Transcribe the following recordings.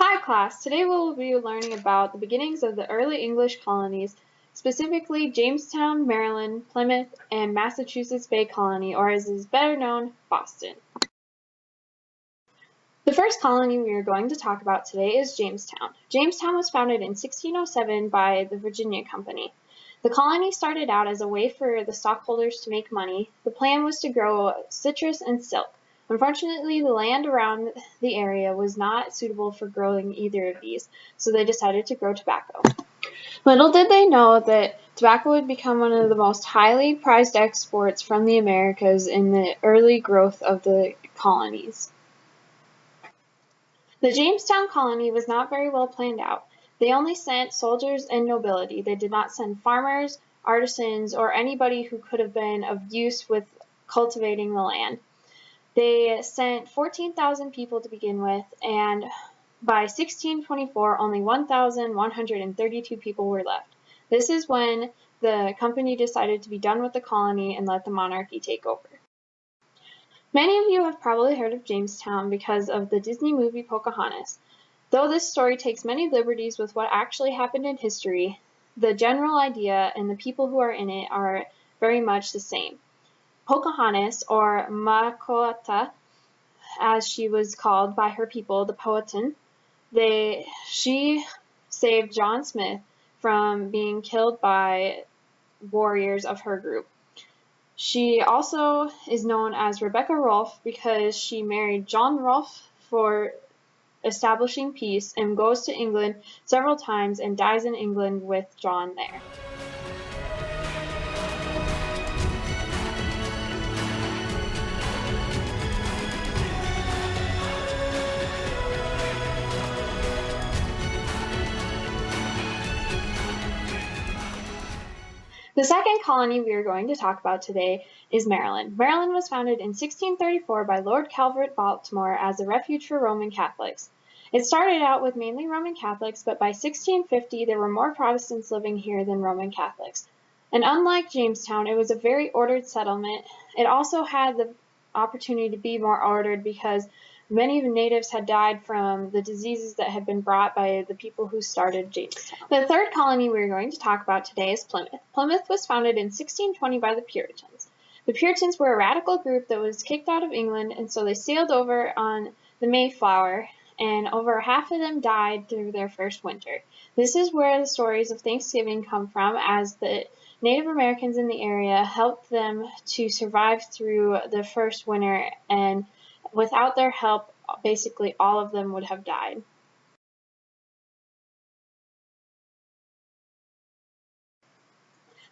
Hi class, today we'll be learning about the beginnings of the early English colonies, specifically Jamestown, Maryland, Plymouth, and Massachusetts Bay Colony, or as is better known, Boston. The first colony we are going to talk about today is Jamestown. Jamestown was founded in 1607 by the Virginia Company. The colony started out as a way for the stockholders to make money. The plan was to grow citrus and silk. Unfortunately, the land around the area was not suitable for growing either of these, so they decided to grow tobacco. Little did they know that tobacco would become one of the most highly prized exports from the Americas in the early growth of the colonies. The Jamestown colony was not very well planned out. They only sent soldiers and nobility. They did not send farmers, artisans, or anybody who could have been of use with cultivating the land. They sent 14,000 people to begin with, and by 1624, only 1,132 people were left. This is when the company decided to be done with the colony and let the monarchy take over. Many of you have probably heard of Jamestown because of the Disney movie Pocahontas. Though this story takes many liberties with what actually happened in history, the general idea and the people who are in it are very much the same. Pocahontas, or Makota, as she was called by her people, the Powhatan, she saved John Smith from being killed by warriors of her group. She also is known as Rebecca Rolfe because she married John Rolfe for establishing peace and goes to England several times and dies in England with John there. The second colony we are going to talk about today is Maryland. Maryland was founded in 1634 by Lord Calvert Baltimore as a refuge for Roman Catholics. It started out with mainly Roman Catholics, but by 1650 there were more Protestants living here than Roman Catholics. And unlike Jamestown, it was a very ordered settlement. It also had the opportunity to be more ordered because many of the natives had died from the diseases that had been brought by the people who started Jamestown. The third colony we're going to talk about today is Plymouth. Plymouth was founded in 1620 by the Puritans. The Puritans were a radical group that was kicked out of England, and so they sailed over on the Mayflower, and over half of them died through their first winter. This is where the stories of Thanksgiving come from, as the Native Americans in the area helped them to survive through the first winter, and without their help, basically all of them would have died.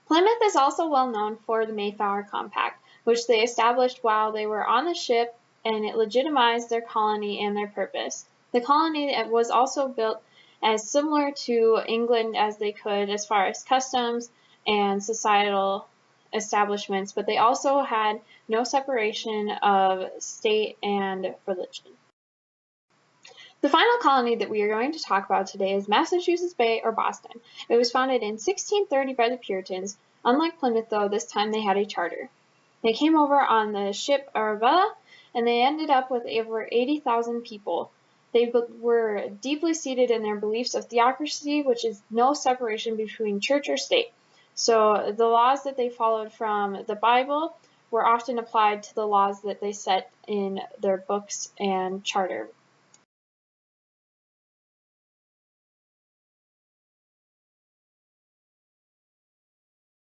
Plymouth is also well known for the Mayflower Compact, which they established while they were on the ship, and it legitimized their colony and their purpose. The colony was also built as similar to England as they could as far as customs and societal establishments, but they also had no separation of state and religion. The final colony that we are going to talk about today is Massachusetts Bay, or Boston. It was founded in 1630 by the Puritans. Unlike Plymouth, though, this time they had a charter. They came over on the ship Arabella, and they ended up with over 80,000 people. They were deeply seated in their beliefs of theocracy, which is no separation between church or state. So the laws that they followed from the Bible were often applied to the laws that they set in their books and charter